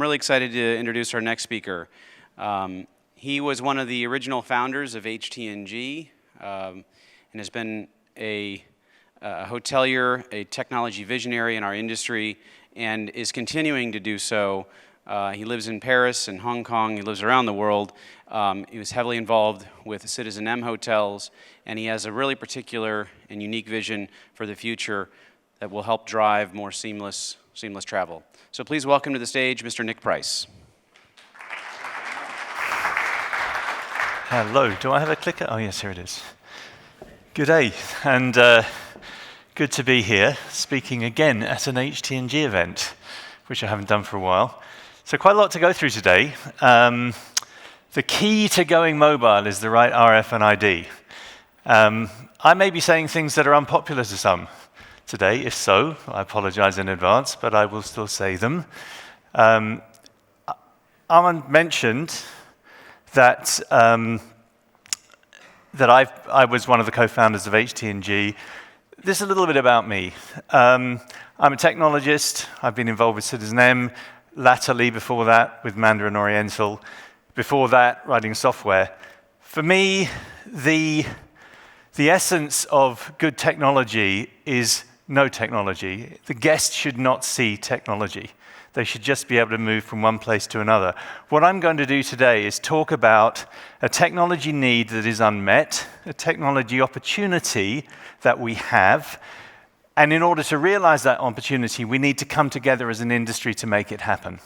I'm really excited to introduce our next speaker. He was one of the original founders of HTNG and has been a hotelier, a technology visionary in our industry, and is continuing to do so. He lives in Paris and Hong Kong. He lives around the world. He was heavily involved with Citizen M hotels, and he has a really particular and unique vision for the future that will help drive more seamless travel. So please welcome to the stage Mr. Nick Price. Hello, do I have a clicker? Oh yes, here it is. Good day, and good to be here, speaking again at an HTNG event, which I haven't done for a while. So quite a lot to go through today. The key to going mobile is the right RF and ID. I may be saying things that are unpopular to some today. If so, I apologize in advance, but I will still say them. Armand mentioned that I was one of the co-founders of HTNG. This is a little bit about me. I'm a technologist. I've been involved with Citizen M, latterly before that with Mandarin Oriental, before that writing software. For me, the essence of good technology is no technology. The guest should not see technology. They should just be able to move from one place to another. What I'm going to do today is talk about a technology need that is unmet, a technology opportunity that we have, and in order to realize that opportunity, we need to come together as an industry to make it happen,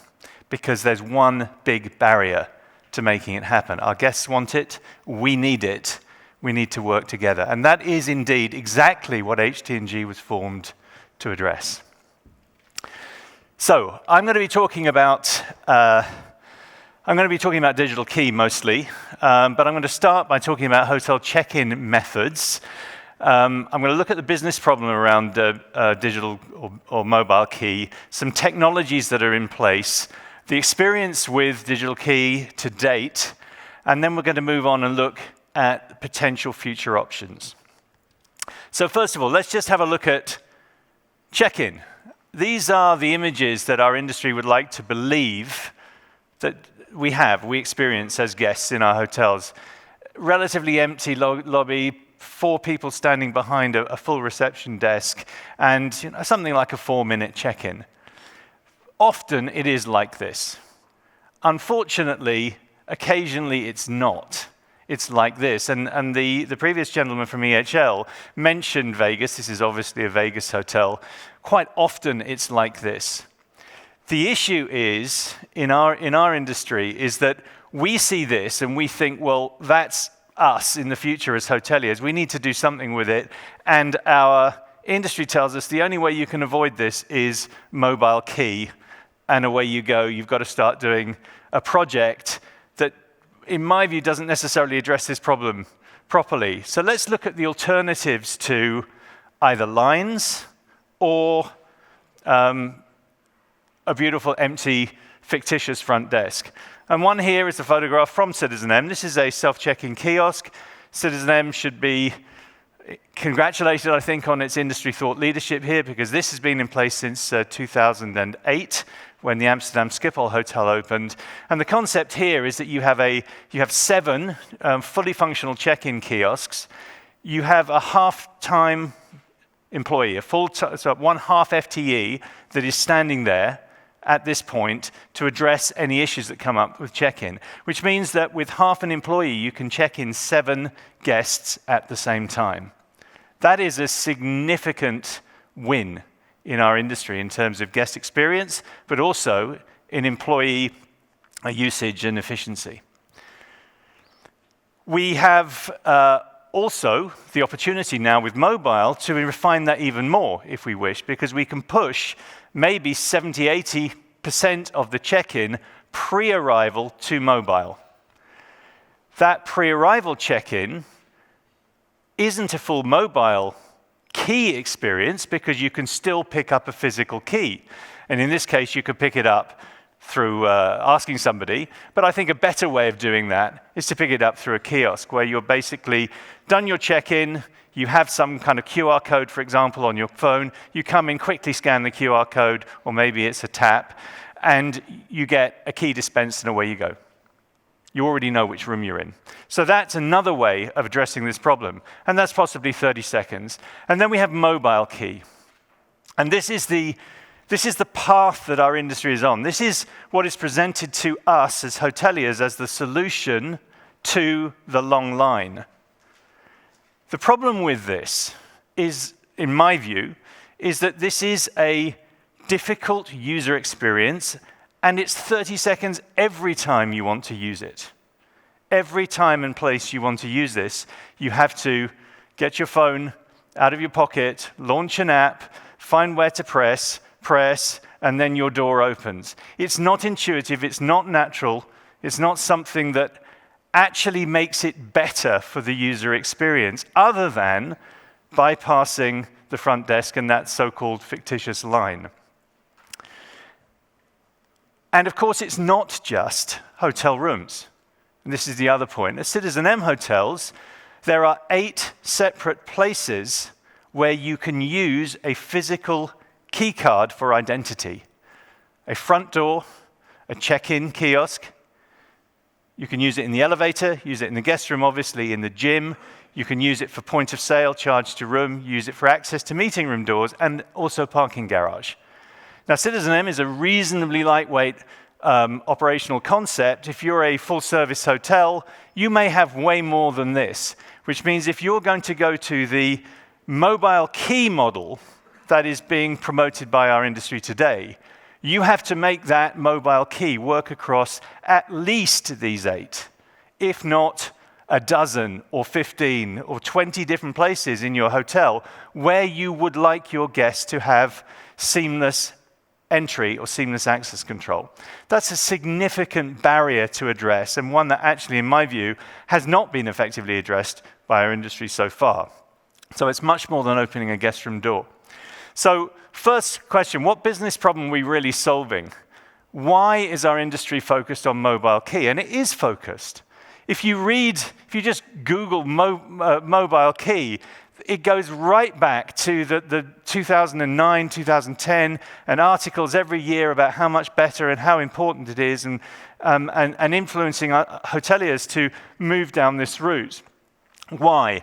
because there's one big barrier to making it happen. Our guests want it, we need it. We need to work together. And that is indeed exactly what HTNG was formed to address. So I'm going to be talking about digital key mostly, but I'm going to start by talking about hotel check-in methods. I'm going to look at the business problem around digital or mobile key, some technologies that are in place, the experience with digital key to date, and then we're going to move on and look at potential future options. So first of all, let's just have a look at check-in. These are the images that our industry would like to believe that we experience as guests in our hotels. Relatively empty lobby, 4 people standing behind a full reception desk, and something like a 4-minute check-in. Often it is like this. Unfortunately, occasionally it's not. It's like this, and the previous gentleman from EHL mentioned Vegas. This is obviously a Vegas hotel. Quite often it's like this. The issue is, in our industry, is that we see this and we think, well, that's us in the future as hoteliers. We need to do something with it, and our industry tells us the only way you can avoid this is mobile key, and away you go. You've got to start doing a project that, in my view, doesn't necessarily address this problem properly. So let's look at the alternatives to either lines or a beautiful, empty, fictitious front desk. And one here is a photograph from Citizen M. This is a self-check-in kiosk. Citizen M should be congratulated, I think, on its industry thought leadership here, because this has been in place since 2008. When the Amsterdam Schiphol Hotel opened. And the concept here is that you have 7 fully functional check-in kiosks. You have a half-time employee, so 1/2 FTE that is standing there at this point to address any issues that come up with check-in, which means that with half an employee, you can check in 7 guests at the same time. That is a significant win in our industry in terms of guest experience, but also in employee usage and efficiency. We have also the opportunity now with mobile to refine that even more if we wish, because we can push maybe 70–80% of the check-in pre-arrival to mobile. That pre-arrival check-in isn't a full mobile key experience because you can still pick up a physical key. And in this case, you could pick it up through asking somebody. But I think a better way of doing that is to pick it up through a kiosk where you're basically done your check-in, you have some kind of QR code, for example, on your phone. You come in, quickly scan the QR code, or maybe it's a tap, and you get a key dispensed and away you go. You already know which room you're in. So that's another way of addressing this problem, and that's possibly 30 seconds. And then we have mobile key. And this is the path that our industry is on. This is what is presented to us as hoteliers as the solution to the long line. The problem with this is, in my view, is that this is a difficult user experience, and it's 30 seconds every time you want to use it. Every time and place you want to use this, you have to get your phone out of your pocket, launch an app, find where to press, and then your door opens. It's not intuitive, it's not natural, it's not something that actually makes it better for the user experience, other than bypassing the front desk and that so-called fictitious line. And of course, it's not just hotel rooms. And this is the other point. At Citizen M hotels, there are 8 separate places where you can use a physical key card for identity. A front door, a check-in kiosk. You can use it in the elevator, use it in the guest room, obviously, in the gym. You can use it for point of sale, charge to room, use it for access to meeting room doors, and also parking garage. Now, Citizen M is a reasonably lightweight operational concept. If you're a full-service hotel, you may have way more than this, which means if you're going to go to the mobile key model that is being promoted by our industry today, you have to make that mobile key work across at least these 8, if not a dozen or 15 or 20 different places in your hotel where you would like your guests to have seamless entry or seamless access control. That's a significant barrier to address, and one that actually, in my view, has not been effectively addressed by our industry so far. So it's much more than opening a guest room door. So first question, what business problem are we really solving? Why is our industry focused on mobile key? And it is focused. If you just Google mobile key, it goes right back to the 2009, 2010, and articles every year about how much better and how important it is, and influencing hoteliers to move down this route. Why?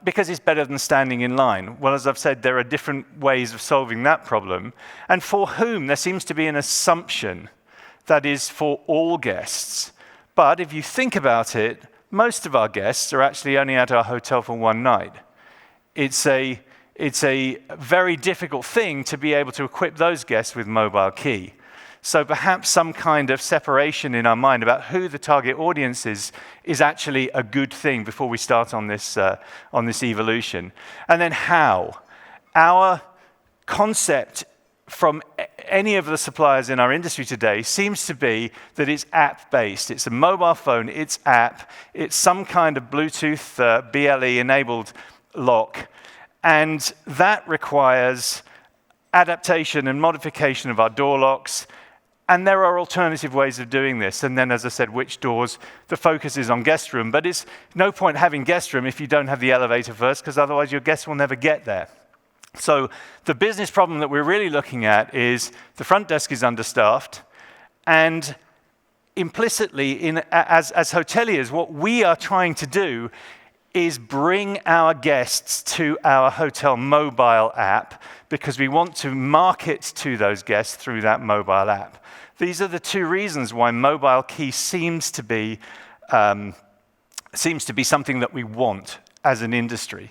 Because it's better than standing in line. Well, as I've said, there are different ways of solving that problem, and for whom there seems to be an assumption that is for all guests. But if you think about it, most of our guests are actually only at our hotel for one night. It's a very difficult thing to be able to equip those guests with mobile key. So perhaps some kind of separation in our mind about who the target audience is actually a good thing before we start on this evolution. And then how? Our concept from any of the suppliers in our industry today seems to be that it's app-based. It's a mobile phone, it's app, it's some kind of Bluetooth BLE-enabled lock, and that requires adaptation and modification of our door locks. And there are alternative ways of doing this. And then, as I said, which doors? The focus is on guest room. But it's no point having guest room if you don't have the elevator first, because otherwise your guests will never get there. So the business problem that we're really looking at is the front desk is understaffed. And implicitly, as hoteliers, what we are trying to do is bring our guests to our hotel mobile app, because we want to market to those guests through that mobile app. These are the 2 reasons why mobile key seems to be something that we want as an industry.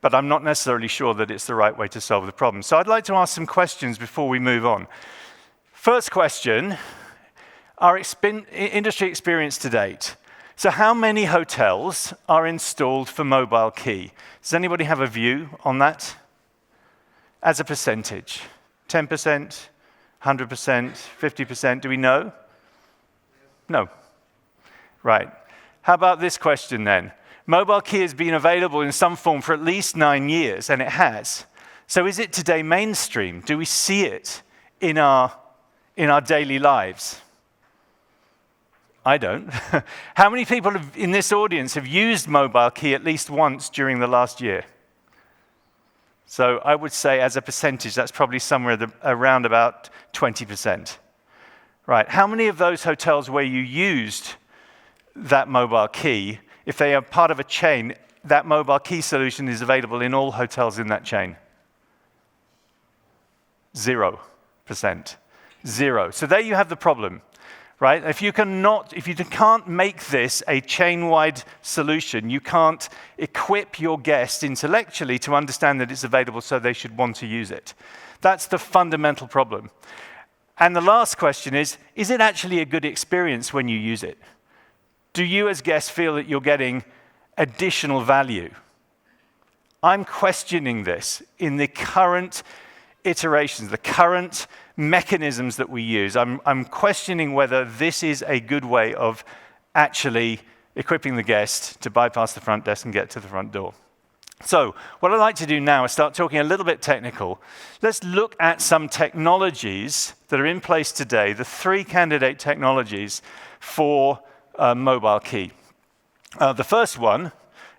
But I'm not necessarily sure that it's the right way to solve the problem. So I'd like to ask some questions before we move on. First question, our industry experience to date. So how many hotels are installed for mobile key? Does anybody have a view on that? As a percentage, 10%? 100%, 50%, do we know? No. Right. How about this question then? Mobile key has been available in some form for at least 9 years, and it has. So is it today mainstream? Do we see it in our daily lives? I don't. How many people in this audience have used mobile key at least once during the last year? So I would say as a percentage, that's probably somewhere around about 20%. right? How many of those hotels where you used that mobile key, if they are part of a chain, that mobile key solution is available in all hotels in that chain? 0%. 0. So there you have the problem, right? If you can't make this a chain-wide solution, you can't equip your guests intellectually to understand that it's available so they should want to use it. That's the fundamental problem. And the last question is it actually a good experience when you use it? Do you as guests feel that you're getting additional value? I'm questioning this in the current iterations, the current mechanisms that we use. I'm questioning whether this is a good way of actually equipping the guest to bypass the front desk and get to the front door. So what I'd like to do now is start talking a little bit technical. Let's look at some technologies that are in place today, the 3 candidate technologies for a mobile key. The first one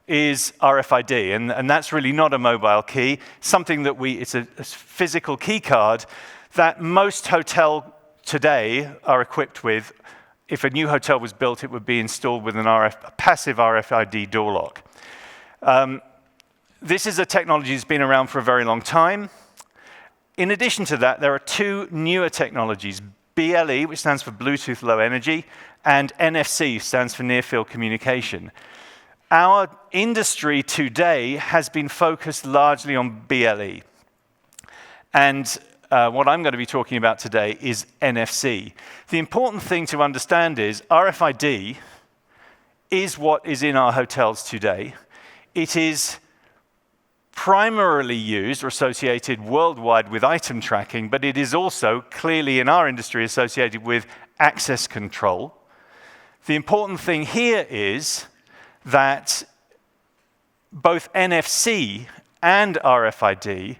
is RFID, and that's really not a mobile key, something that it's a physical key card that most hotels today are equipped with. If a new hotel was built, it would be installed with a passive RFID door lock. This is a technology that's been around for a very long time. In addition to that, there are 2 newer technologies, BLE, which stands for Bluetooth Low Energy, and NFC, stands for Near Field Communication. Our industry today has been focused largely on BLE. And what I'm going to be talking about today is NFC. The important thing to understand is RFID is what is in our hotels today. It is primarily used or associated worldwide with item tracking, but it is also clearly in our industry associated with access control. The important thing here is that both NFC and RFID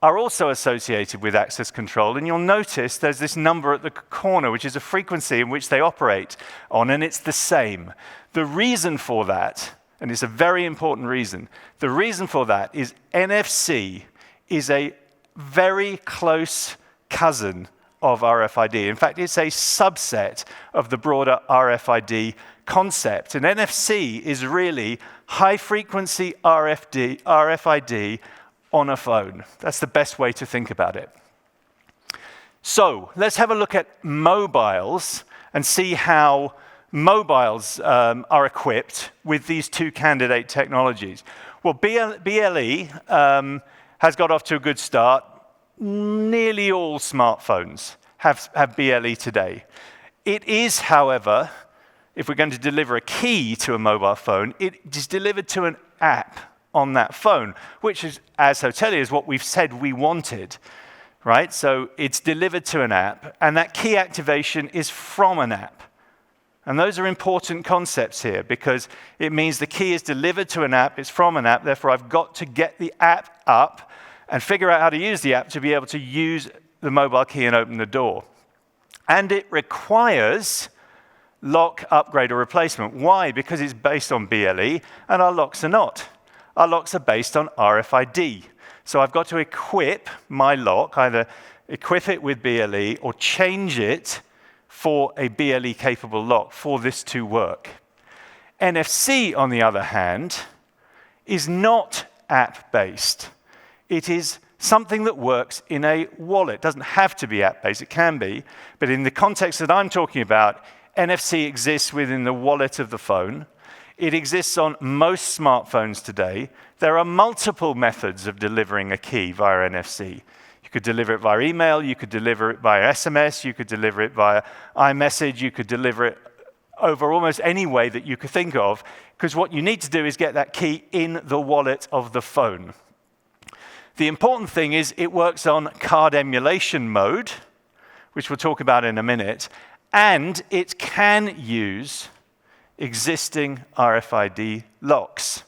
are also associated with access control, and you'll notice there's this number at the corner, which is a frequency in which they operate on, and it's the same. The reason for that, and it's a very important reason, the reason for that is NFC is a very close cousin of RFID. In fact, it's a subset of the broader RFID concept. And NFC is really high-frequency RFID on a phone. That's the best way to think about it. So let's have a look at mobiles and see how mobiles are equipped with these 2 candidate technologies. Well, BLE has got off to a good start. Nearly all smartphones have BLE today. It is, however, if we're going to deliver a key to a mobile phone, it is delivered to an app on that phone, which is, as hoteliers, what we've said we wanted, right? So it's delivered to an app, and that key activation is from an app. And those are important concepts here because it means the key is delivered to an app, it's from an app, therefore I've got to get the app up and figure out how to use the app to be able to use the mobile key and open the door. And it requires lock, upgrade, or replacement. Why? Because it's based on BLE, and our locks are not. Our locks are based on RFID. So I've got to equip my lock, either equip it with BLE or change it for a BLE-capable lock for this to work. NFC, on the other hand, is not app-based. It is something that works in a wallet. It doesn't have to be app-based, it can be, but in the context that I'm talking about, NFC exists within the wallet of the phone. It exists on most smartphones today. There are multiple methods of delivering a key via NFC. You could deliver it via email, you could deliver it via SMS, you could deliver it via iMessage, you could deliver it over almost any way that you could think of, because what you need to do is get that key in the wallet of the phone. The important thing is it works on card emulation mode, which we'll talk about in a minute, and it can use existing RFID locks,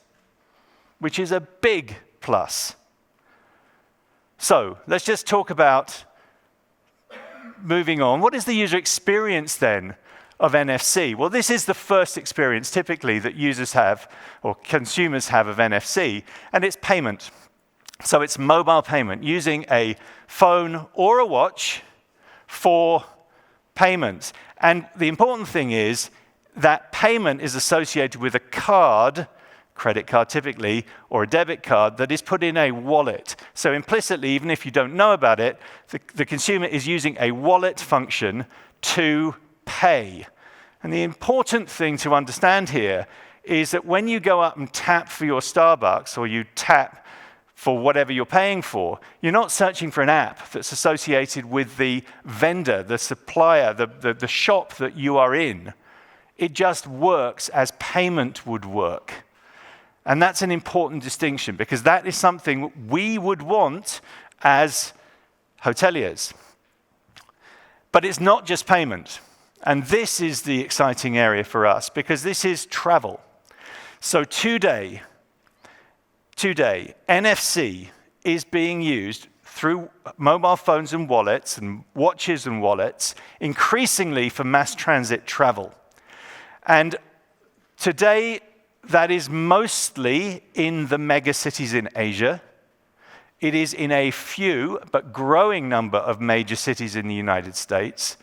which is a big plus. So let's just talk about moving on. What is the user experience then of NFC? Well, this is the first experience typically that users have or consumers have of NFC, and it's payment. So it's mobile payment using a phone or a watch for Payment. And the important thing is that payment is associated with a card, credit card typically, or a debit card that is put in a wallet. So implicitly, even if you don't know about it, the consumer is using a wallet function to pay. And the important thing to understand here is that when you go up and tap for your Starbucks, or you tap for whatever you're paying for, you're not searching for an app that's associated with the vendor, the supplier, the shop that you are in. It just works as payment would work. And that's an important distinction, because that is something we would want as hoteliers. But it's not just payment. And this is the exciting area for us, because this is travel. So today, NFC is being used through mobile phones and wallets and watches and wallets, increasingly for mass transit travel. And today, that is mostly in the mega cities in Asia. It is in a few, but growing number of major cities in the United States.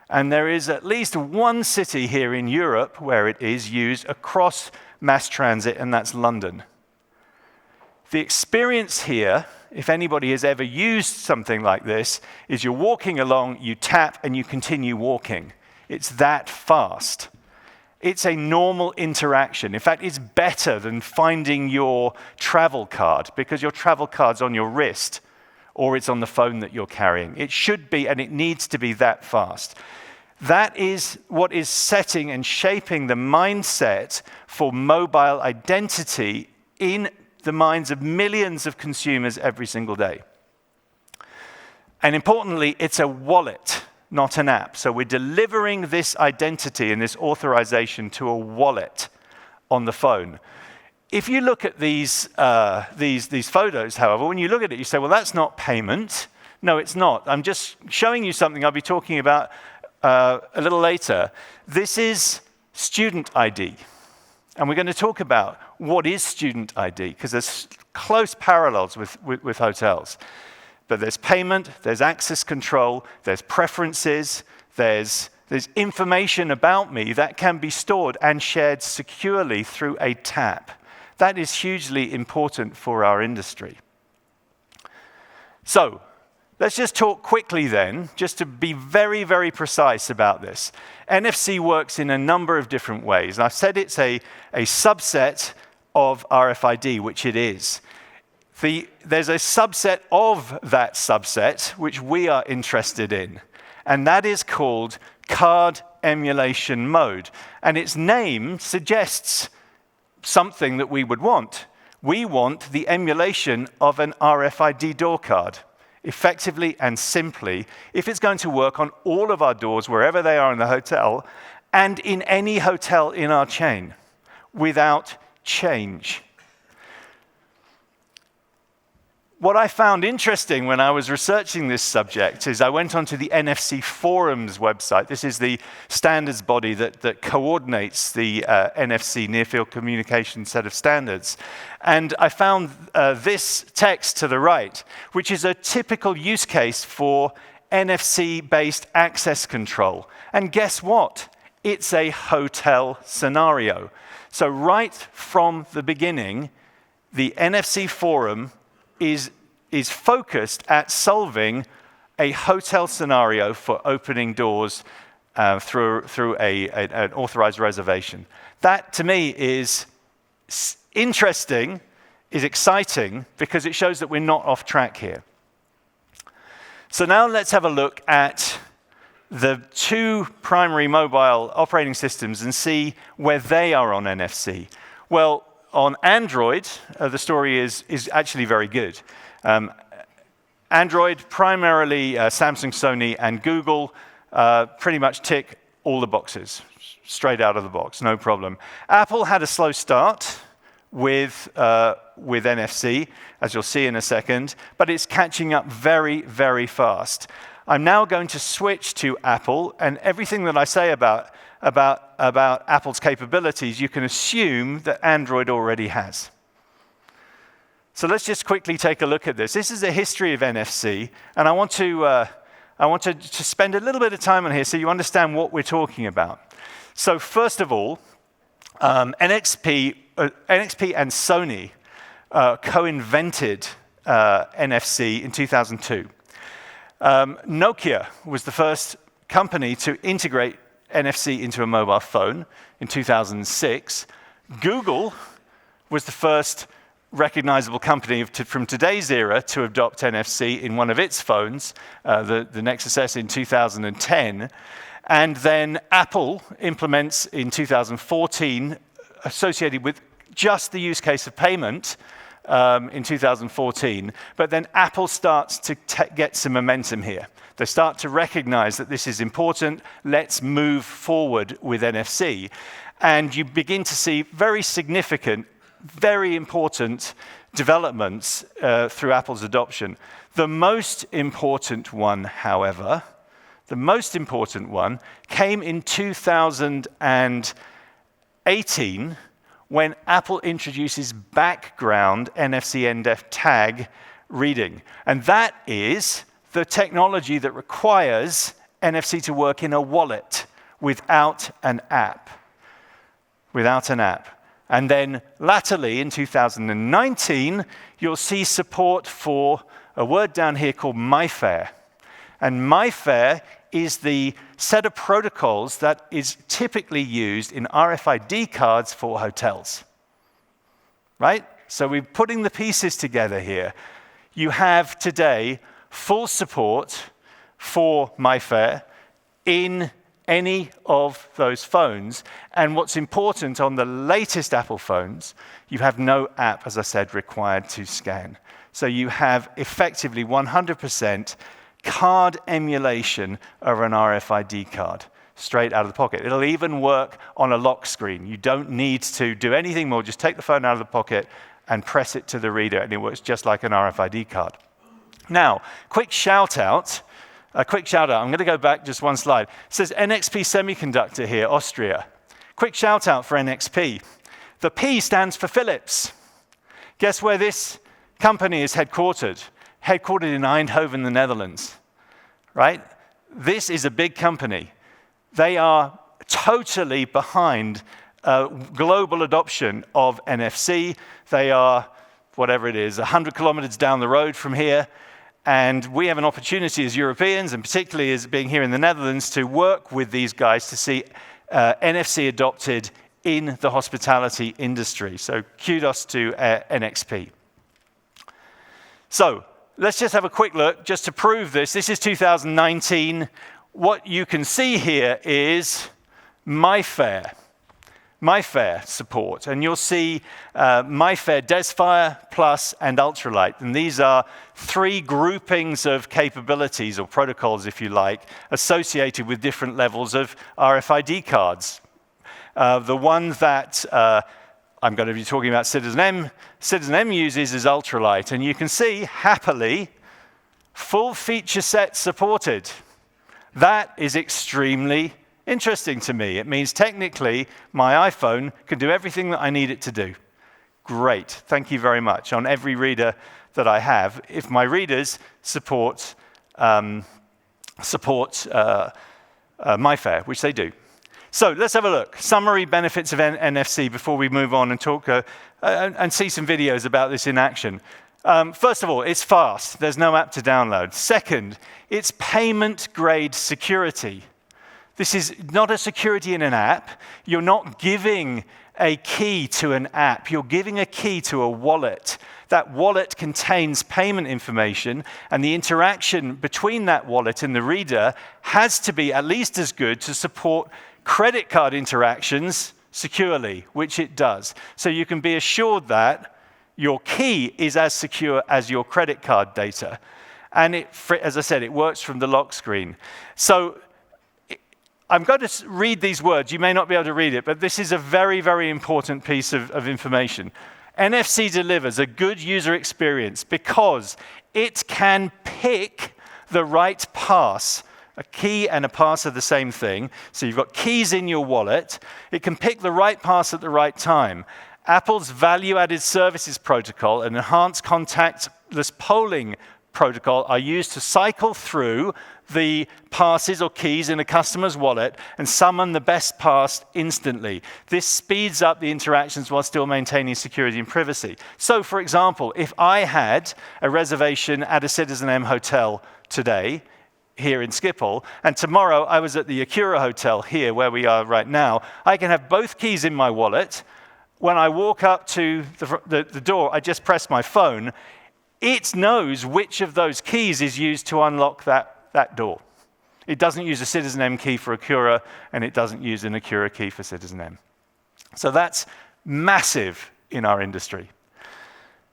And there is at least one city here in Europe where it is used across mass transit, and that's London. The experience here, if anybody has ever used something like this, is you're walking along, you tap, and you continue walking. It's that fast. It's a normal interaction. In fact, it's better than finding your travel card, because your travel card's on your wrist or it's on the phone that you're carrying. It should be, and it needs to be that fast. That is what is setting and shaping the mindset for mobile identity in the minds of millions of consumers every single day. And importantly, it's a wallet, not an app. So we're delivering this identity and this authorization to a wallet on the phone. If you look at these photos, however, when you look at it, you say, well, that's not payment. No, it's not. I'm just showing you something I'll be talking about a little later. This is student ID. And we're going to talk about what is student ID, because there's close parallels with hotels. But there's payment, there's access control, there's preferences, there's information about me that can be stored and shared securely through a tap. That is hugely important for our industry. So, let's just talk quickly then, just to be very, very precise about this. NFC works in a number of different ways. And I've said it's a subset of RFID, which it is. There's a subset of that subset which we are interested in, and that is called card emulation mode. And its name suggests something that we would want. We want the emulation of an RFID door card, effectively and simply, if it's going to work on all of our doors, wherever they are in the hotel, and in any hotel in our chain, without change. What I found interesting when I was researching this subject is I went onto the NFC Forum's website. This is the standards body that coordinates the NFC near-field communication set of standards. And I found this text to the right, which is a typical use case for NFC-based access control. And guess what? It's a hotel scenario. So right from the beginning, the NFC Forum is focused at solving a hotel scenario for opening doors through an authorized reservation. That, to me, is interesting, is exciting, because it shows that we're not off track here. So now let's have a look at the two primary mobile operating systems and see where they are on NFC. Well, on Android, the story is actually very good. Android, primarily Samsung, Sony, and Google, pretty much tick all the boxes, straight out of the box, no problem. Apple had a slow start with NFC, as you'll see in a second, but it's catching up very, very fast. I'm now going to switch to Apple, and everything that I say about Apple's capabilities, you can assume that Android already has. So let's just quickly take a look at this. This is a history of NFC, and I want I want to spend a little bit of time on here so you understand what we're talking about. So first of all, NXP and Sony co-invented NFC in 2002. Nokia was the first company to integrate NFC into a mobile phone in 2006. Google was the first recognizable company from today's era to adopt NFC in one of its phones, the NetSys S in 2010. And then Apple implements in 2014, associated with just the use case of payment in 2014. But then Apple starts to get some momentum here. They start to recognize that this is important. Let's move forward with NFC. And you begin to see very significant, very important developments through Apple's adoption. The most important one, however, came in 2018 when Apple introduces background NFC NDEF tag reading. And that is the technology that requires NFC to work in a wallet without an app. And then latterly, in 2019, you'll see support for a word down here called MyFare. And MyFare is the set of protocols that is typically used in RFID cards for hotels. Right? So we're putting the pieces together here. You have today full support for MyFare in any of those phones. And what's important on the latest Apple phones, you have no app, as I said, required to scan. So you have effectively 100% card emulation of an RFID card straight out of the pocket. It'll even work on a lock screen. You don't need to do anything more. Just take the phone out of the pocket and press it to the reader, and it works just like an RFID card. Now, quick shout out. I'm going to go back just one slide. It says NXP Semiconductor here, Austria. Quick shout out for NXP. The P stands for Philips. Guess where this company is headquartered? Headquartered in Eindhoven, the Netherlands. Right? This is a big company. They are totally behind global adoption of NFC. They are, whatever it is, 100 kilometers down the road from here. And we have an opportunity as Europeans, and particularly as being here in the Netherlands, to work with these guys to see NFC adopted in the hospitality industry. So kudos to NXP. So let's just have a quick look just to prove this. This is 2019. What you can see here is MyFare support. And you'll see MyFare Desfire, Plus, and Ultralight. And these are three groupings of capabilities, or protocols, if you like, associated with different levels of RFID cards. The one that I'm going to be talking about Citizen M uses is Ultralight. And you can see, happily, full feature set supported. That is extremely interesting to me. It means technically my iPhone can do everything that I need it to do. Great, thank you very much. On every reader that I have, if my readers support MyFare, which they do. So let's have a look. Summary benefits of NFC before we move on and talk and see some videos about this in action. First of all, it's fast. There's no app to download. Second, it's payment-grade security. This is not a security in an app. You're not giving a key to an app. You're giving a key to a wallet. That wallet contains payment information, and the interaction between that wallet and the reader has to be at least as good to support credit card interactions securely, which it does. So you can be assured that your key is as secure as your credit card data. And it, as I said, it works from the lock screen. So I'm going to read these words. You may not be able to read it, but this is a very, very important piece of information. NFC delivers a good user experience because it can pick the right pass. A key and a pass are the same thing. So you've got keys in your wallet. It can pick the right pass at the right time. Apple's value-added services protocol and enhanced contactless polling protocol are used to cycle through the passes or keys in a customer's wallet and summon the best pass instantly. This speeds up the interactions while still maintaining security and privacy. So, for example, if I had a reservation at a Citizen M hotel today, here in Schiphol, and tomorrow I was at the Acura Hotel here, where we are right now, I can have both keys in my wallet. When I walk up to the door, I just press my phone. It knows which of those keys is used to unlock that door. It doesn't use a Citizen M key for Acura, and it doesn't use an Acura key for Citizen M. So that's massive in our industry.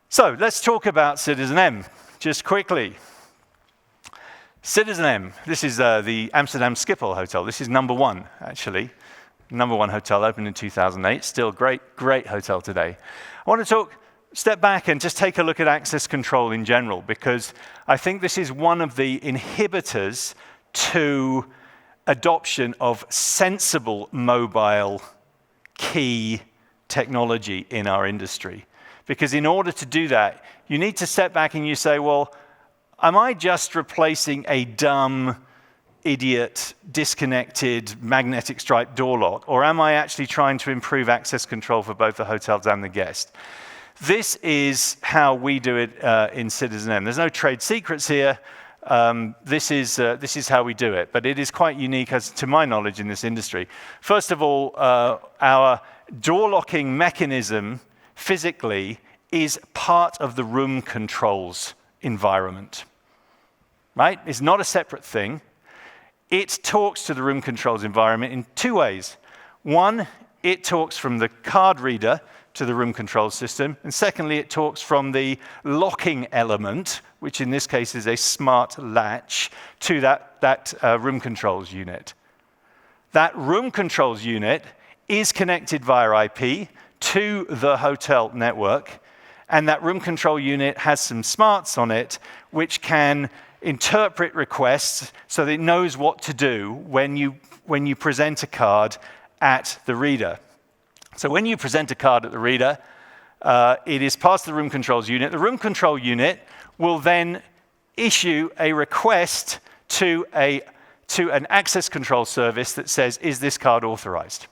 So let's talk about Citizen M, just quickly. Citizen M, this is the Amsterdam Schiphol Hotel. This is #1, actually. #1 hotel, opened in 2008. Still great hotel today. I want to step back and just take a look at access control in general, because I think this is one of the inhibitors to adoption of sensible mobile key technology in our industry. Because in order to do that, you need to step back and you say, well, am I just replacing a dumb, idiot, disconnected, magnetic stripe door lock, or am I actually trying to improve access control for both the hotels and the guest? This is how we do it in Citizen M. There's no trade secrets here. This is how we do it, but it is quite unique, as to my knowledge, in this industry. First of all, our door locking mechanism physically is part of the room controls environment, right? It's not a separate thing. It talks to the room controls environment in two ways. One, it talks from the card reader to the room control system, and secondly, it talks from the locking element, which in this case is a smart latch, to that room controls unit. That room controls unit is connected via IP to the hotel network, and that room control unit has some smarts on it which can interpret requests so that it knows what to do when you present a card at the reader. So when you present a card at the reader, it is past the room controls unit. The room control unit will then issue a request to an access control service that says, is this card authorized?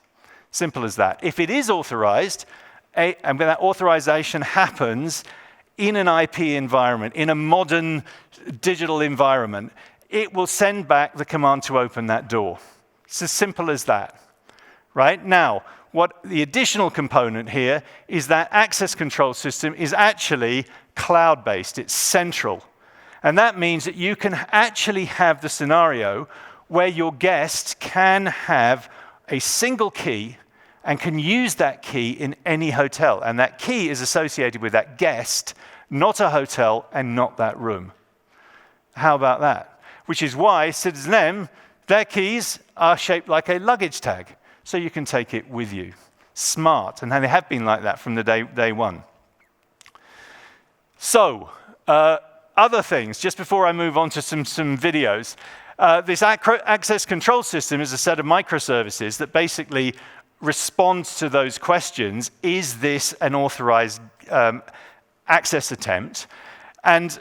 Simple as that. If it is authorized, and when that authorization happens in an IP environment, in a modern digital environment, it will send back the command to open that door. It's as simple as that, right? Now, what the additional component here is that access control system is actually cloud-based. It's central. And that means that you can actually have the scenario where your guest can have a single key and can use that key in any hotel. And that key is associated with that guest, not a hotel and not that room. How about that? Which is why Citizen M, their keys are shaped like a luggage tag, so you can take it with you. Smart, and they have been like that from the day one. So, other things, just before I move on to some videos. This access control system is a set of microservices that basically responds to those questions. Is this an authorized access attempt? And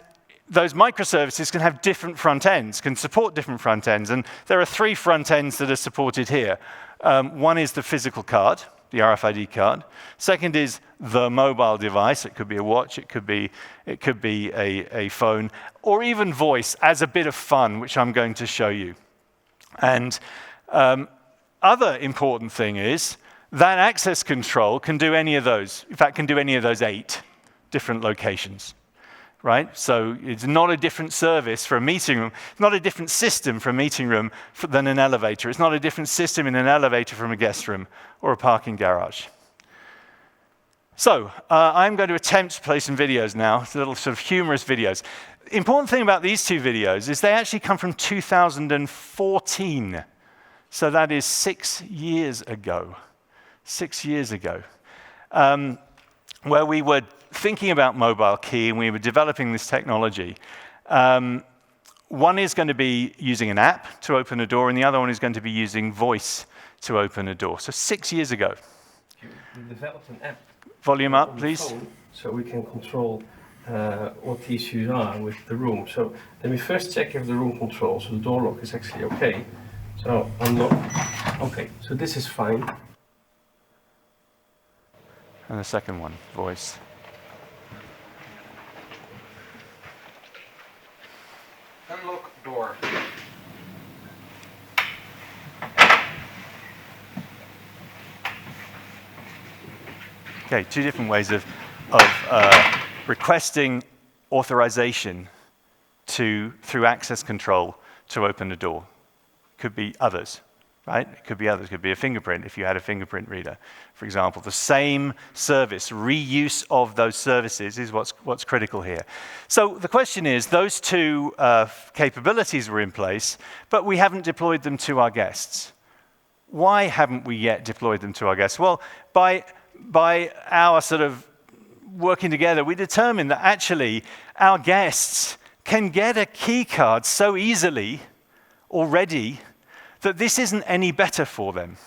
those microservices can have different front ends, can support different front ends. And there are 3 front ends that are supported here. One is the physical card, the RFID card. Second is the mobile device. It could be a watch, it could be a phone, or even voice as a bit of fun, which I'm going to show you. And other important thing is that access control can do any of those. In fact, can do any of those 8 different locations, right? So it's not a different service for a meeting room. It's not a different system for a meeting room than an elevator. It's not a different system in an elevator from a guest room or a parking garage. So I'm going to attempt to play some videos now, little sort of humorous videos. The important thing about these 2 videos is they actually come from 2014. So that is 6 years ago. 6 years ago. Where we were thinking about mobile key and we were developing this technology. One is going to be using an app to open a door, and the other one is going to be using voice to open a door. So 6 years ago. We developed an app. Volume up, please. So we can control what the issues are with the room. So let me first check if the room control, so the door lock is actually okay. So unlock. Okay, so this is fine. And the second one, voice. Unlock door. Okay, two different ways of requesting authorization through access control to open a door. Could be others, right? It could be others. It could be a fingerprint if you had a fingerprint reader, for example. The same service, reuse of those services is what's critical here. So the question is, those two capabilities were in place, but we haven't deployed them to our guests. Why haven't we yet deployed them to our guests? Well, by our sort of working together, we determined that actually our guests can get a key card so easily already that this isn't any better for them,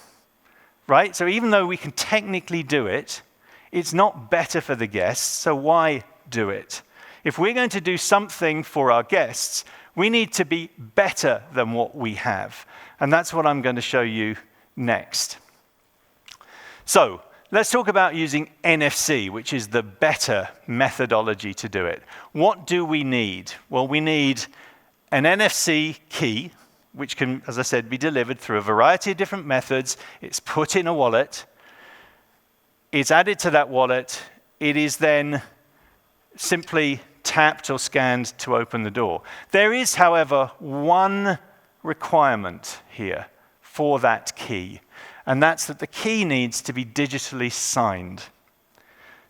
right? So even though we can technically do it, it's not better for the guests, so why do it? If we're going to do something for our guests, we need to be better than what we have. And that's what I'm going to show you next. So let's talk about using NFC, which is the better methodology to do it. What do we need? Well, we need an NFC key, which can, as I said, be delivered through a variety of different methods. It's put in a wallet. It's added to that wallet. It is then simply tapped or scanned to open the door. There is, however, one requirement here for that key, and that's that the key needs to be digitally signed.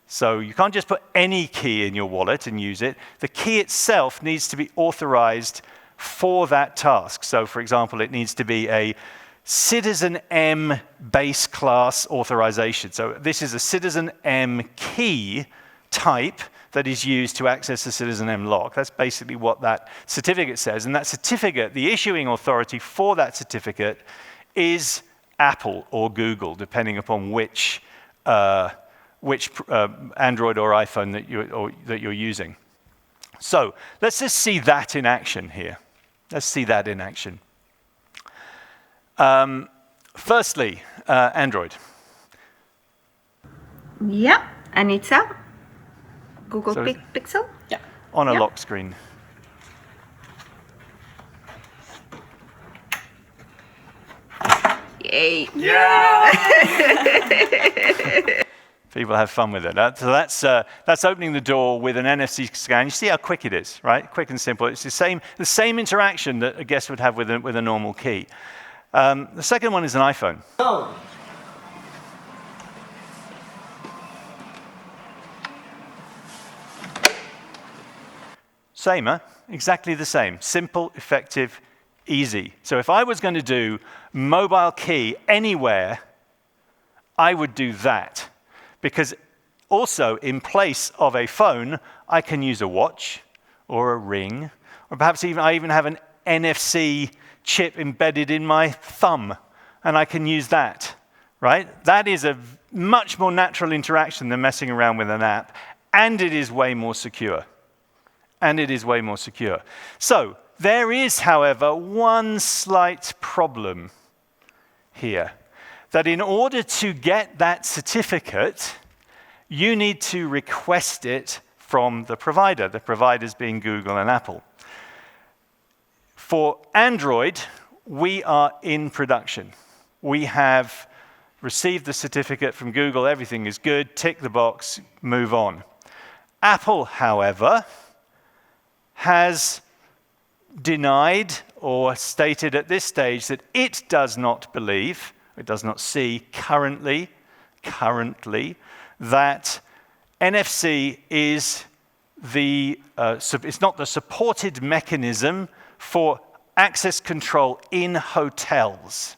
So you can't just put any key in your wallet and use it. The key itself needs to be authorized for that task. So for example, it needs to be a Citizen M base class authorization. So this is a Citizen M key type that is used to access the Citizen M lock. That's basically what that certificate says. And that certificate, the issuing authority for that certificate is Apple or Google, depending upon which Android or iPhone that you're using. So let's just see that in action here. Let's see that in action. Firstly, Android. Yeah, and it's a Google So- Pixel. Yeah. On a Yeah. lock screen. Yay. People have fun with it. So that's opening the door with an NFC scan. You see how quick it is, right? Quick and simple. It's the same interaction that a guest would have with a normal key. The second one is an iPhone. Go. Same, huh? Exactly the same. Simple, effective, easy. So if I was going to do mobile key anywhere, I would do that. Because also, in place of a phone, I can use a watch or a ring, or perhaps I even have an NFC chip embedded in my thumb, and I can use that, right? That is a much more natural interaction than messing around with an app, and it is way more secure. So there is, however, one slight problem here, that in order to get that certificate, you need to request it from the providers being Google and Apple. For Android, we are in production. We have received the certificate from Google, everything is good, tick the box, move on. Apple, however, has denied or stated at this stage that it does not believe, it does not see currently that NFC is it's not the supported mechanism for access control in hotels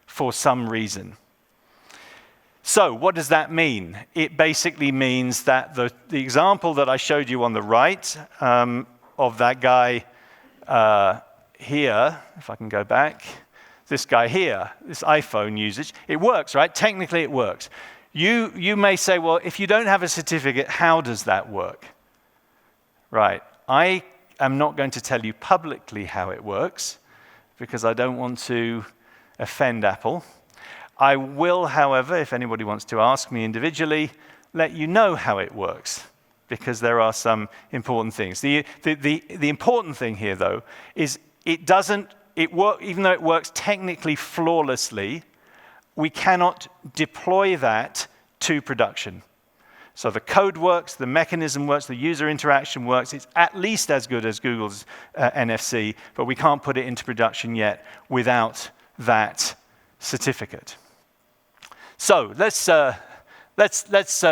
for some reason. So what does that mean? It basically means that the example that I showed you on the right of that guy here, if I can go back, this guy here, this iPhone usage, it works, right? Technically it works. You may say, well, if you don't have a certificate, how does that work? Right. I am not going to tell you publicly how it works because I don't want to offend Apple. I will, however, if anybody wants to ask me individually, let you know how it works, because there are some important things. The important thing here, though, is even though it works technically flawlessly, we cannot deploy that to production. So the code works, the mechanism works, the user interaction works. It's at least as good as Google's NFC, but we can't put it into production yet without that certificate. So let's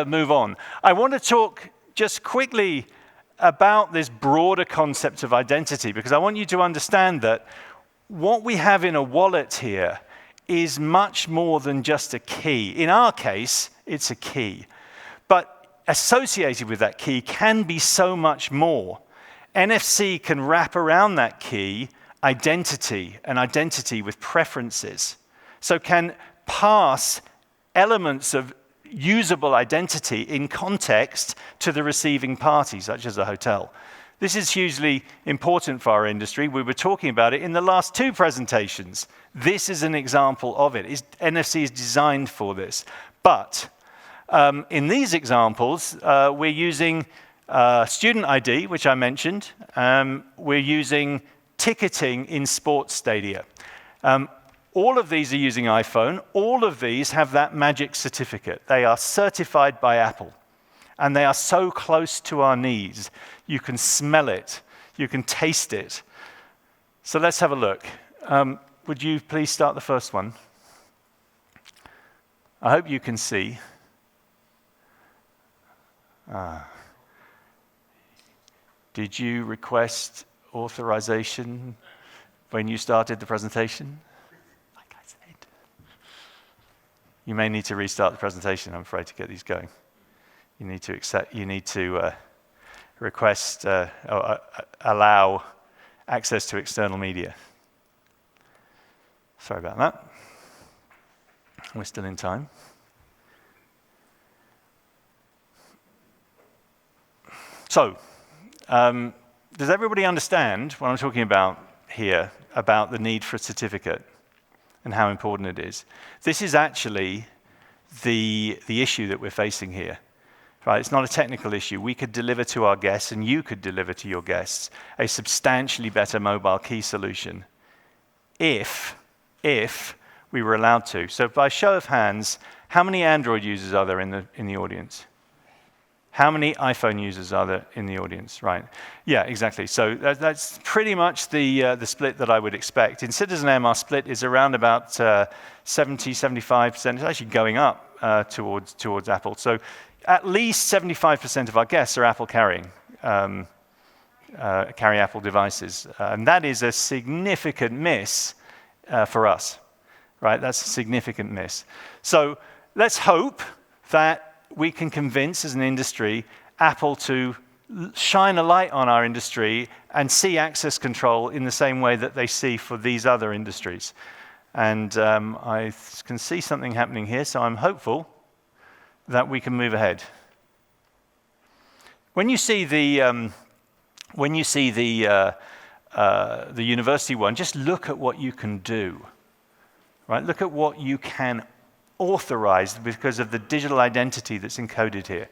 move on. I want to talk just quickly about this broader concept of identity, because I want you to understand that what we have in a wallet here is much more than just a key. In our case, it's a key. But associated with that key can be so much more. NFC can wrap around that key identity, an identity with preferences. So can pass elements of usable identity in context to the receiving party, such as a hotel. This is hugely important for our industry. We were talking about it in the last two presentations. This is an example of it. NFC is designed for this. But in these examples, we're using student ID, which I mentioned. We're using ticketing in sports stadia. All of these are using iPhone. All of these have that magic certificate. They are certified by Apple. And they are so close to our needs. You can smell it. You can taste it. So let's have a look. Would you please start the first one? I hope you can see. Did you request authorization when you started the presentation? Like I said. You may need to restart the presentation, I'm afraid, to get these going. You need to request or allow access to external media. Sorry about that. We're still in time. So, does everybody understand what I'm talking about here, about the need for a certificate and how important it is? This is actually the issue that we're facing here. Right, it's not a technical issue. We could deliver to our guests, and you could deliver to your guests, a substantially better mobile key solution if we were allowed to. So by show of hands, how many Android users are there in the audience? How many iPhone users are there in the audience? Right. Yeah, exactly. So that's pretty much the split that I would expect. In Citizen-M, our split is around about 70, 75%. It's actually going up towards Apple. So at least 75% of our guests are Apple carry Apple devices. And that is a significant miss for us, right? That's a significant miss. So let's hope that we can convince, as an industry, Apple to shine a light on our industry and see access control in the same way that they see for these other industries. And I can see something happening here, so I'm hopeful that we can move ahead. When you see the university one, just look at what you can do. Right? Look at what you can authorize because of the digital identity that's encoded here.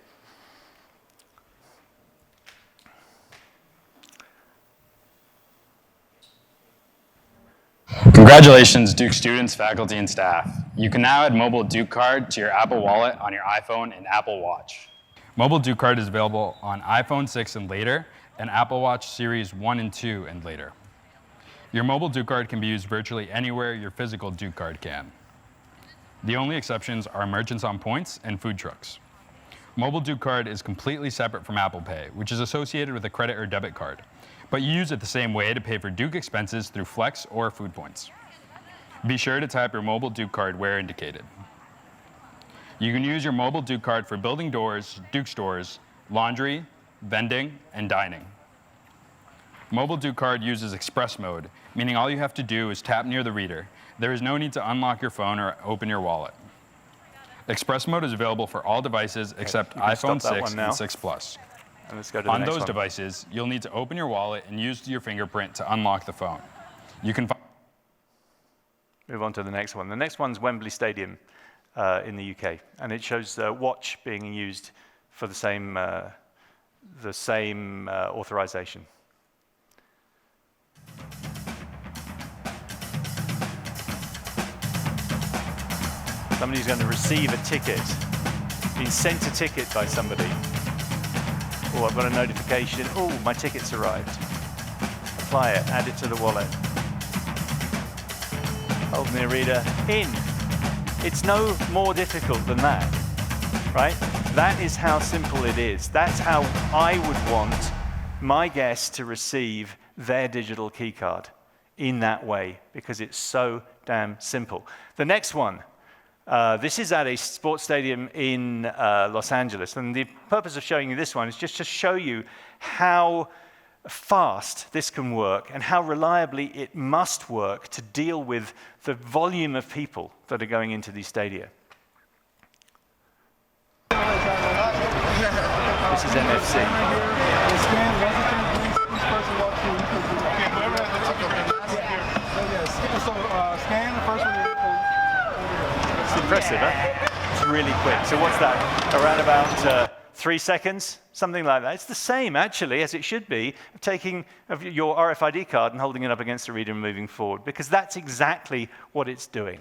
Congratulations, Duke students, faculty, and staff. You can now add Mobile Duke Card to your Apple Wallet on your iPhone and Apple Watch. Mobile Duke Card is available on iPhone 6 and later, and Apple Watch Series 1 and 2 and later. Your Mobile Duke Card can be used virtually anywhere your physical Duke Card can. The only exceptions are merchants on points and food trucks. Mobile Duke Card is completely separate from Apple Pay, which is associated with a credit or debit card. But you use it the same way to pay for Duke expenses through Flex or food points. Be sure to type your Mobile Duke Card where indicated. You can use your Mobile Duke Card for building doors, Duke stores, laundry, vending, and dining. Mobile Duke Card uses Express Mode, meaning all you have to do is tap near the reader. There is no need to unlock your phone or open your wallet. Express Mode is available for all devices except iPhone 6 and 6 Plus. And let's go to the On next those one. devices, you'll need to open your wallet and use your fingerprint to unlock the phone. You can Move on to the next one. The next one's Wembley Stadium in the UK, and it shows the watch being used for the same authorization. Somebody's going to receive a ticket, been sent a ticket by somebody. Oh, I've got a notification. Oh, my ticket's arrived. Apply it, add it to the wallet. Hold the reader in. It's no more difficult than that, right? That is how simple it is. That's how I would want my guests to receive their digital keycard, in that way, because it's so damn simple. The next one. This is at a sports stadium in Los Angeles, and the purpose of showing you this one is just to show you how fast this can work and how reliably it must work to deal with the volume of people that are going into these stadia. This is NFC. Impressive, huh? It's really quick. So what's that? Around about 3 seconds, something like that. It's the same, actually, as it should be, of taking your RFID card and holding it up against the reader and moving forward, because that's exactly what it's doing.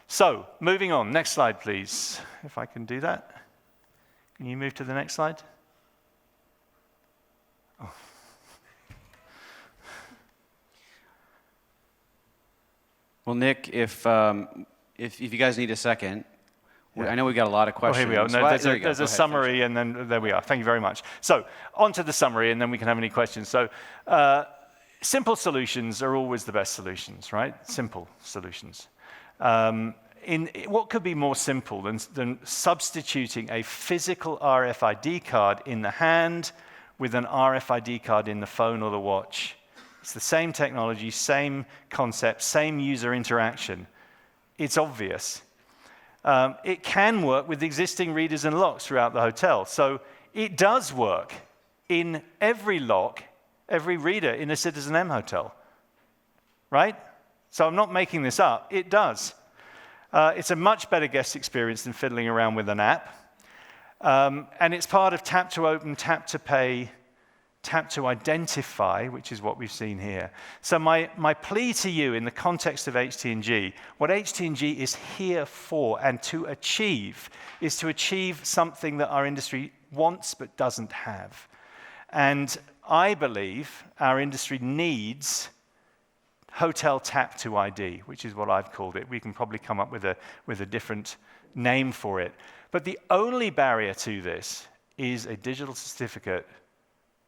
So, moving on. Next slide, please. If I can do that. Can you move to the next slide? Oh. Well, Nick, if you guys need a second, I know we got a lot of questions. Oh, here we go. No, there's a summary, and then there we are. Thank you very much. So, on to the summary, and then we can have any questions. So, simple solutions are always the best solutions, right? Simple solutions. What could be more simple than substituting a physical RFID card in the hand with an RFID card in the phone or the watch? It's the same technology, same concept, same user interaction. It's obvious. It can work with existing readers and locks throughout the hotel. So it does work in every lock, every reader in a Citizen M hotel, right? So I'm not making this up. It does. It's a much better guest experience than fiddling around with an app. And it's part of tap to open, tap to pay, tap to identify, which is what we've seen here. So my plea to you in the context of HTNG, what HTNG is here for and to achieve is to achieve something that our industry wants but doesn't have. And I believe our industry needs hotel tap to ID, which is what I've called it. We can probably come up with a different name for it. But the only barrier to this is a digital certificate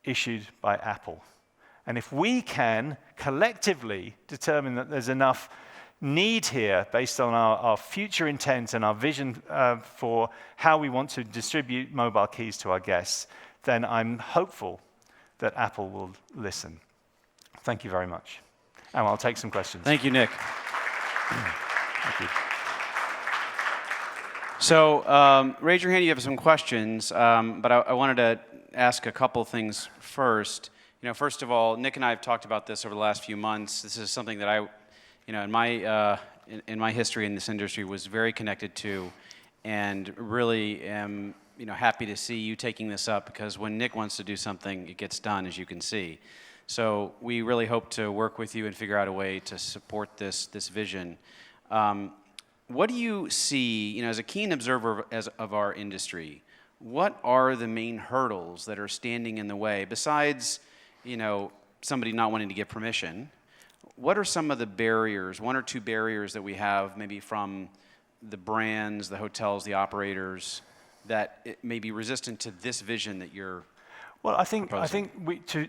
issued by Apple. And if we can collectively determine that there's enough need here based on our future intent and our vision for how we want to distribute mobile keys to our guests, then I'm hopeful that Apple will listen. Thank you very much. And I'll take some questions. Thank you, Nick. Thank you. So raise your hand if you have some questions, but I wanted to ask a couple things first. First of all, Nick and I have talked about this over the last few months. This is something that I, in my history in this industry, was very connected to, and really am, happy to see you taking this up, because when Nick wants to do something, it gets done, as you can see. So we really hope to work with you and figure out a way to support this vision. What do you see, as a keen observer of our industry? What are the main hurdles that are standing in the way, besides, somebody not wanting to get permission? What are some of the barriers, one or two barriers that we have, maybe from the brands, the hotels, the operators, that it may be resistant to this vision that you're Well, I think proposing?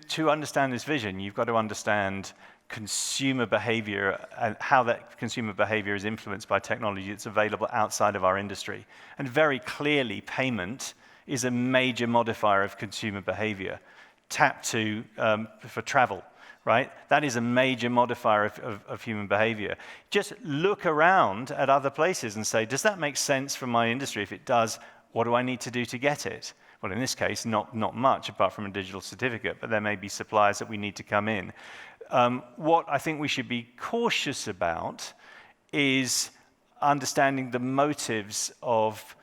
to understand this vision, you've got to understand consumer behavior and how that consumer behavior is influenced by technology that's available outside of our industry. And very clearly, payment is a major modifier of consumer behavior. Tap to for travel, right? That is a major modifier of human behavior. Just look around at other places and say, does that make sense for my industry? If it does, what do I need to do to get it? Well, in this case, not much apart from a digital certificate, but there may be suppliers that we need to come in. What I think we should be cautious about is understanding the motives of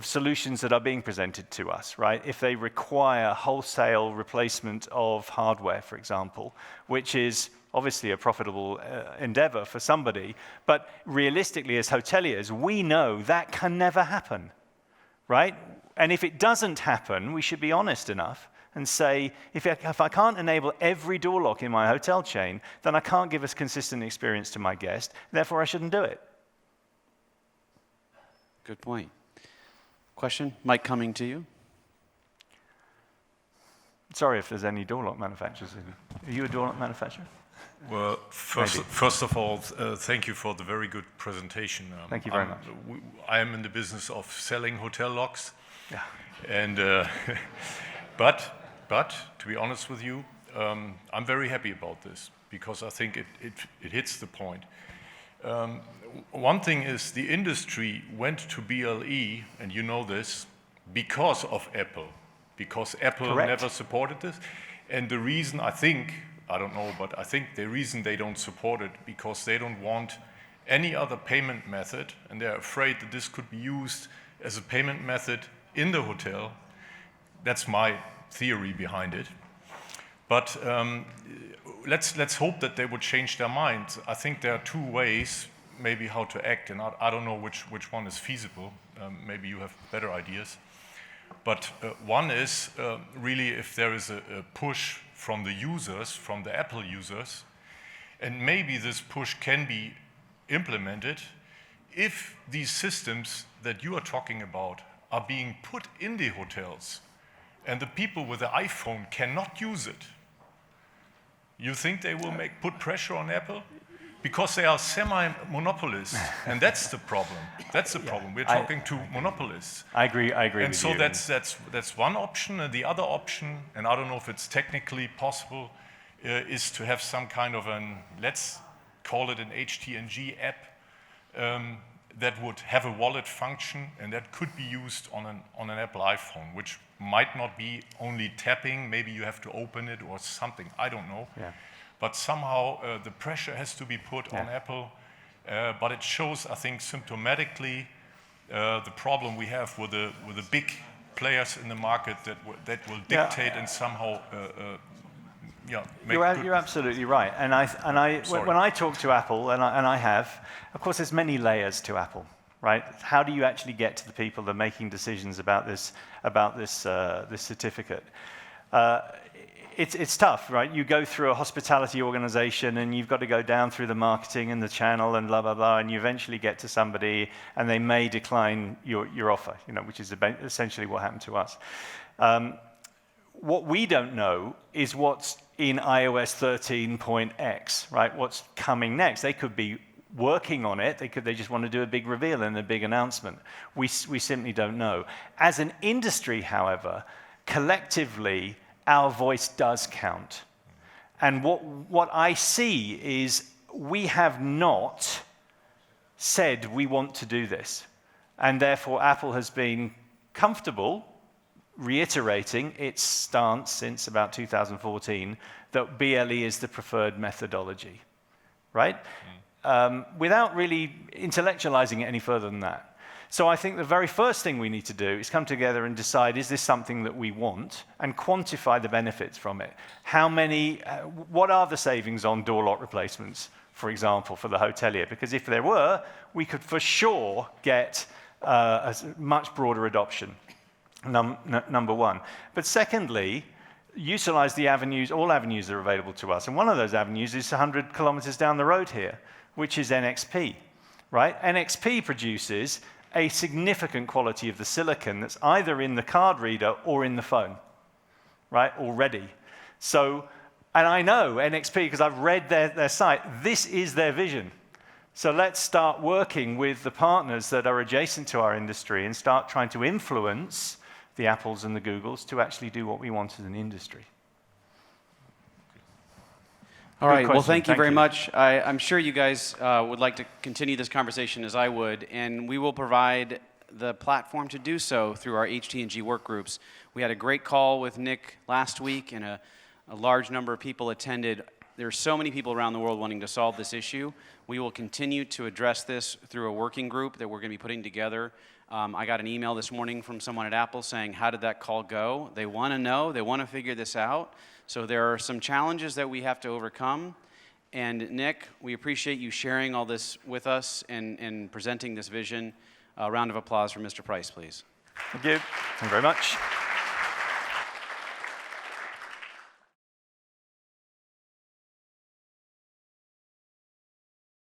solutions that are being presented to us, right? If they require wholesale replacement of hardware, for example, which is obviously a profitable endeavor for somebody, but realistically as hoteliers, we know that can never happen, right? And if it doesn't happen, we should be honest enough and say, if I can't enable every door lock in my hotel chain, then I can't give a consistent experience to my guest, therefore I shouldn't do it. Good point. Question? Mike, coming to you. Sorry if there's any door lock manufacturers. Are you a door lock manufacturer? Well, first of all, thank you for the very good presentation. Thank you very much. I am in the business of selling hotel locks. Yeah. And, but to be honest with you, I'm very happy about this because I think it hits the point. One thing is the industry went to BLE, and you know this, because of Apple, because Apple Correct. never supported this. And the reason, I think, I don't know, but I think the reason they don't support it because they don't want any other payment method, and they're afraid that this could be used as a payment method in the hotel. That's my theory behind it. But let's hope that they would change their mind. I think there are two ways maybe how to act, and I don't know which one is feasible. Maybe you have better ideas. But one is really if there is a push from the users, from the Apple users, and maybe this push can be implemented if these systems that you are talking about are being put in the hotels and the people with the iPhone cannot use it. You think they will put pressure on Apple? Because they are semi-monopolists, and that's the problem. That's the problem. We're talking to monopolists. I agree And with so you. that's one option, and the other option, and I don't know if it's technically possible, is to have some kind of let's call it an HTNG app that would have a wallet function, and that could be used on an Apple iPhone, which might not be only tapping. Maybe you have to open it or something. I don't know. Yeah. But somehow the pressure has to be put on Apple. But it shows, I think, symptomatically the problem we have with the big players in the market that will dictate and somehow make You're absolutely right. And when I talk to Apple, and I have, of course, there's many layers to Apple, right? How do you actually get to the people that are making decisions about this certificate? It's tough, right? You go through a hospitality organization and you've got to go down through the marketing and the channel and blah, blah, blah, and you eventually get to somebody and they may decline your offer, which is essentially what happened to us. What we don't know is what's in iOS 13.x, right? What's coming next. They could be working on it. They just want to do a big reveal and a big announcement. We simply don't know. As an industry, however, collectively, our voice does count. And what I see is we have not said we want to do this. And therefore, Apple has been comfortable reiterating its stance since about 2014 that BLE is the preferred methodology, right? Without really intellectualizing it any further than that. So I think the very first thing we need to do is come together and decide, is this something that we want, and quantify the benefits from it. What are the savings on door lock replacements, for example, for the hotelier? Because if there were, we could for sure get a much broader adoption, number one. But secondly, utilize the avenues, all avenues that are available to us. And one of those avenues is 100 kilometers down the road here, which is NXP, right? NXP produces a significant quality of the silicon that's either in the card reader or in the phone, right, already. So, and I know NXP, because I've read their site, this is their vision. So let's start working with the partners that are adjacent to our industry and start trying to influence the Apples and the Googles to actually do what we want as an industry. All right, well, thank you very much. I'm sure you guys would like to continue this conversation as I would, and we will provide the platform to do so through our HTNG work groups. We had a great call with Nick last week, and a large number of people attended. There are so many people around the world wanting to solve this issue. We will continue to address this through a working group that we're going to be putting together. I got an email this morning from someone at Apple saying, how did that call go? They want to know, they want to figure this out. So there are some challenges that we have to overcome. And Nick, we appreciate you sharing all this with us and presenting this vision. A round of applause for Mr. Price, please. Thank you. Thank you very much.